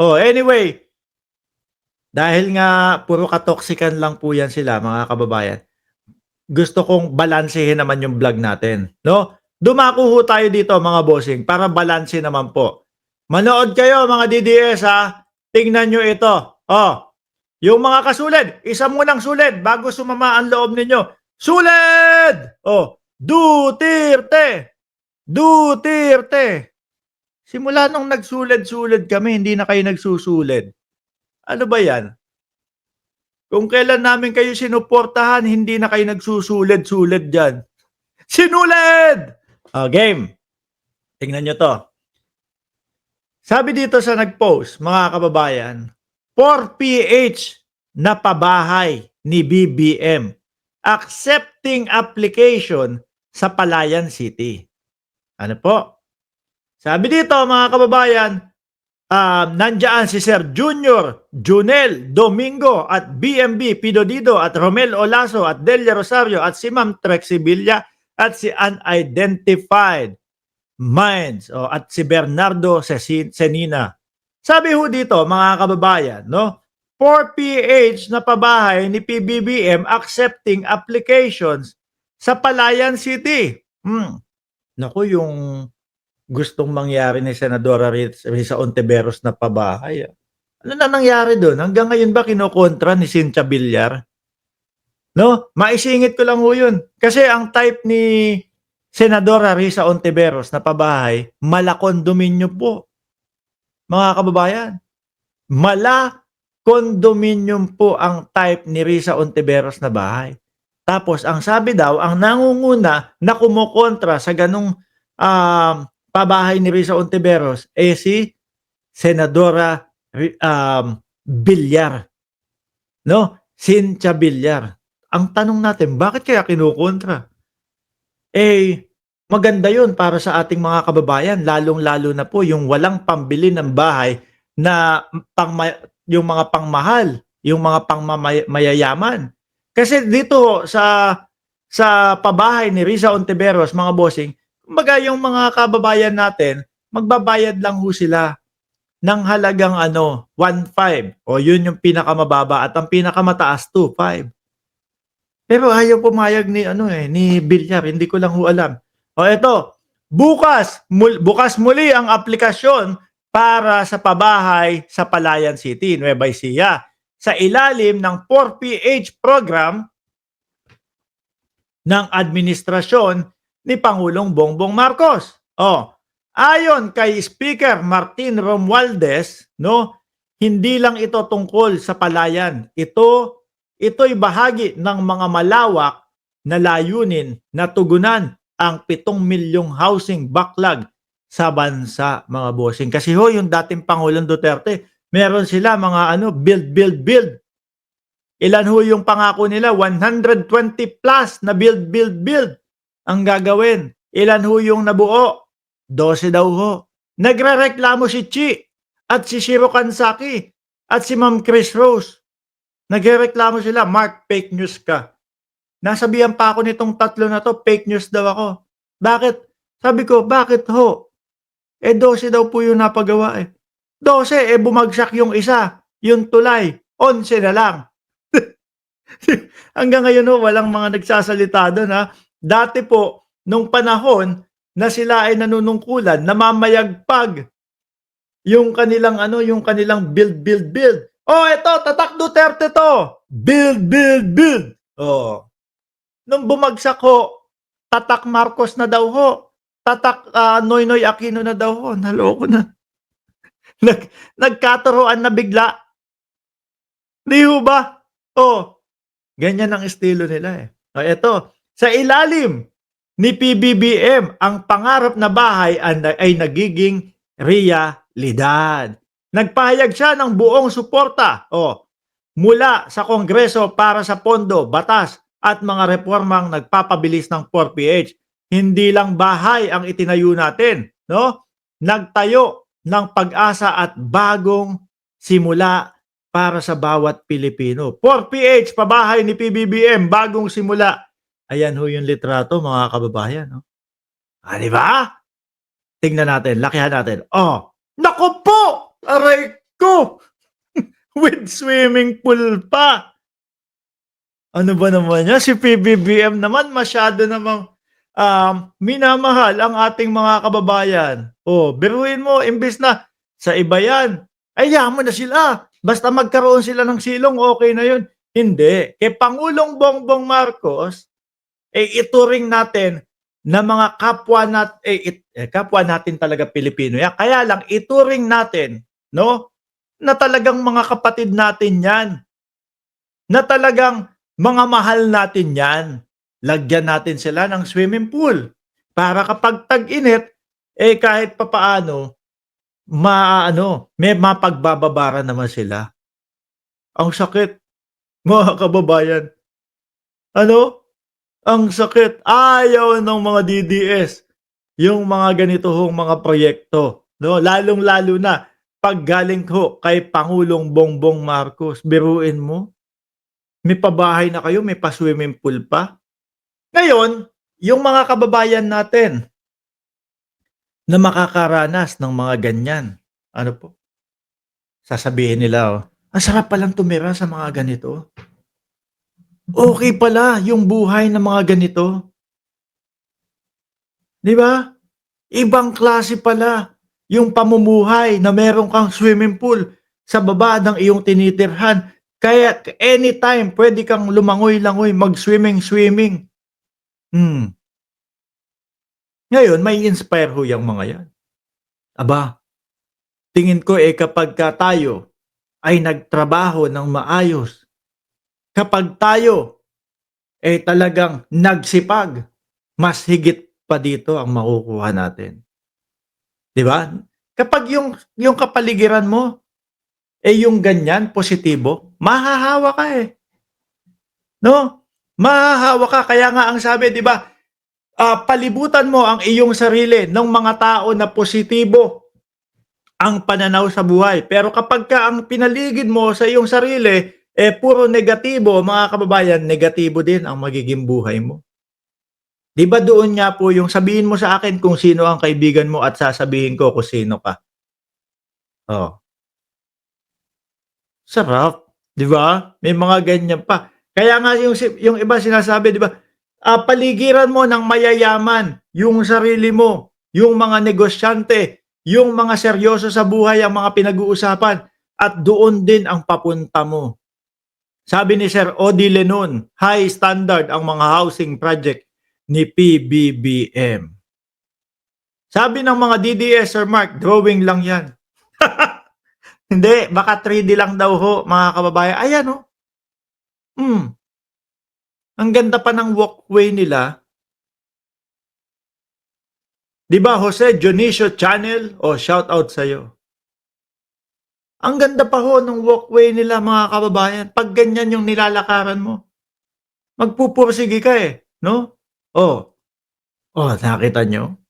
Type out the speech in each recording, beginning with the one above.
Oh, anyway, dahil nga puro katoxican lang po yan sila mga kababayan, gusto kong balansehin naman yung vlog natin, no? Dumako ho tayo dito mga bossing para balanse naman po. Manood kayo mga DDS ha. Tingnan nyo ito. Oh, yung mga kasulid, isa munang sulid bago sumama ang loob ninyo. Sulid! Oh, Duterte! Duterte! Simula nung nagsulid-sulid kami, hindi na kayo nagsusulid. Ano ba yan? Kung kailan namin kayo sinuportahan, hindi na kayo nagsusulid-sulid dyan. Sinulid! Game. Tingnan nyo to. Sabi dito sa nag-post, mga kababayan, 4PH na pabahay ni BBM accepting application sa Palayan City. Ano po? Sabi dito, mga kababayan, nandiyan si Sir Junior, Junel, Domingo at BMB, Pidodido at Romel Olaso at Delia Rosario at si Ma'am Trexie Villa at si Unidentified Minds at si Bernardo Senina. Sabi ho dito mga kababayan, no? 4PH na pabahay ni PBBM accepting applications sa Palayan City. Naku, yung gustong mangyari ni Senadora Risa Ontiveros na pabahay. Ano na nangyari doon? Hanggang ngayon ba kinokontra ni Cynthia Villar? No? Maisingit ko lang ho yun. Kasi ang type ni Senadora Risa Ontiveros na pabahay, mala-condominium po. Mga kababayan, mala-condominium po ang type ni Risa Ontiveros na bahay. Tapos, ang sabi daw, ang nangunguna na kumokontra sa ganong pabahay ni Risa Ontiveros si Senadora Villar. No? Cynthia Villar. Ang tanong natin, bakit kaya kinukontra? Maganda yun para sa ating mga kababayan, lalong-lalo na po yung walang pambili ng bahay na yung mga pangmahal, yung mga pangmayayaman. Kasi dito sa pabahay ni Risa Ontiveros, mga bossing, kumbaga yung mga kababayan natin, magbabayad lang ho sila ng halagang 1.5 o yun yung pinakamababa at ang pinakamataas 2.5. Pero ayaw pumayag ni Villar, hindi ko lang ho alam. Eto, bukas muli ang aplikasyon para sa pabahay sa Palayan City, Nueva Ecija, sa ilalim ng 4PH program ng administrasyon ni Pangulong Bongbong Marcos. Ayon kay Speaker Martin Romualdez, hindi lang ito tungkol sa Palayan. Ito'y bahagi ng mga malawak na layunin na tugunan ang 7 milyong housing backlog sa bansa, mga bossing. Kasi yung dating Pangulong Duterte, meron sila mga build. Ilan yung pangako nila? 120 plus na build ang gagawin. Ilan yung nabuo? 12 daw ho. Nagrereklamo si Chi at si Shiro Kansaki at si Ma'am Chris Rose. Nagrereklamo sila, Mark, fake news ka. Nasabihan pa ako nitong tatlo na to, fake news daw ako. Bakit? Sabi ko, bakit ho? 12 daw po yung napagawa 12, bumagsak yung isa, yung tulay, 11 na lang. Hanggang ngayon walang mga nagsasalita doon ha. Dati po, nung panahon na sila ay nanunungkulan, namamayagpag yung kanilang build. Ito, Tatak Duterte to. Build. Nung bumagsak ho, Tatak Marcos na daw ho. Tatak Noynoy Aquino na daw ho. Naloko na. Nagkaturoan na bigla. Di ho ba? Ganyan ang estilo nila Ito, sa ilalim ni PBBM, ang pangarap na bahay ay nagiging realidad. Nagpahayag siya ng buong suporta mula sa Kongreso para sa pondo, batas at mga reformang nagpapabilis ng 4PH. Hindi lang bahay ang itinayo natin, Nagtayo ng pag-asa at bagong simula para sa bawat Pilipino. 4PH, pabahay ni PBBM, bagong simula. Ayan yung litrato, mga kababayan. Di ba? Tingnan natin, lakihan natin. Naku po! Aray ko! barko with swimming pool pa. Ano ba naman 'yan, si PBBM naman masyado namang, minamahal ang ating mga kababayan. Oh, biruin mo imbes na sa iba 'yan, hayaan mo na sila, basta magkaroon sila ng silong okey na 'yun. Hindi, kay Pangulong Bongbong Marcos, ituring natin na mga kapwa natin talaga Pilipino 'yan, kaya lang ituring natin 'no, na talagang mga kapatid natin 'yan. Na talagang mga mahal natin 'yan. Lagyan natin sila ng swimming pool para kapag tag-init, kahit papaano maaano, may mapagbababaran naman sila. Ang sakit mga kababayan, ano, ang sakit. Ayaw ng mga DDS yung mga ganito hong mga proyekto, 'no, lalong-lalo na 'pag galing ho kay Pangulong Bongbong Marcos. Biruin mo, may pabahay na kayo, may pa-swimming pool pa. Ngayon, yung mga kababayan natin na makakaranas ng mga ganyan, ano po, sasabihin nila, "Ang sarap palang tumira sa mga ganito. Okey pala yung buhay ng mga ganito." 'Di ba? Ibang klase pala yung pamumuhay na meron kang swimming pool sa baba ng iyong tinitirhan. Kaya anytime puwede kang lumangoy-langoy, mag-swimming-swimming. Hmm. Ngayon mai-inspire ho yang mga 'yan. Aba, tingin ko, kapagka tayo ay nagtrabaho ng maayos, kapag tayo, talagang nagsipag, mas higit pa dito ang makukuha natin, 'di ba? Kapag yung kapaligiran mo, yung ganyan positibo, mahahawa ka, 'no? Mahahawa ka kaya nga ang sabi 'di ba, palibutan mo ang iyong sarili ng mga tao na positibo ang pananaw sa buhay. Pero kapagka ang pinaligid mo sa iyong sarili, puro negatibo, mga kababayan, negatibo din ang magiging buhay mo. 'Di ba doon nga po yung sabihin mo sa akin kung sino ang kaibigan mo at sasabihin ko kung sino ka. Oh, sarap, 'di ba? May mga ganyan pa. Kaya nga yung iba sinasabi 'di ba, paligiran mo ng mayayaman yung sarili mo, yung mga negosyante, yung mga seryoso sa buhay ang mga pinag-uusapan at doon din ang papunta mo. Sabi ni Sir Odi Lenon, high standard ang mga housing project ni PBBM. Sabi ng mga DDS, Sir Mark, drawing lang yan. Hindi, baka 3D lang daw ho, mga kababayan. Ayan oh. Hmm, ang ganda pa ng walkway nila. 'Di ba, Jose Dionisio Channel? Oh, shout out sa'yo. Ang ganda pa ho ng walkway nila, mga kababayan. 'Pag ganyan yung nilalakaran mo, magpupursige ka, 'no? Oh, nakita niyo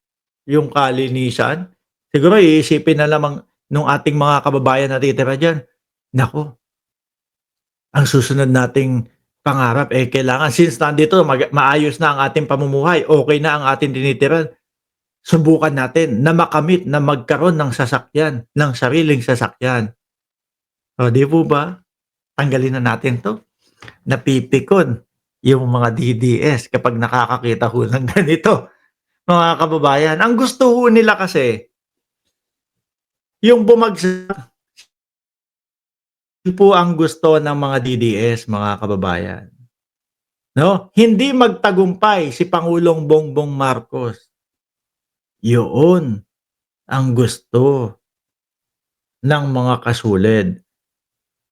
yung kalinisan? Siguro iisipin na lamang nung ating mga kababayan na natitira diyan, naku, ang susunod nating pangarap, kailangan since nandito maayos na ang ating pamumuhay, okey na ang ating tinitirahan, subukan natin na makamit na magkaroon ng sasakyan, ng sariling sasakyan. Oh, 'di po ba? Tanggalin na natin 'to. Napipikon yung mga DDS kapag nakakakita ho ng ganito, mga kababayan. Ang gusto ho nila kasi yung bumagsak po ang gusto ng mga DDS, mga kababayan, 'no? Hindi magtagumpay si Pangulong Bongbong Marcos. Yoon ang gusto ng mga kasulid.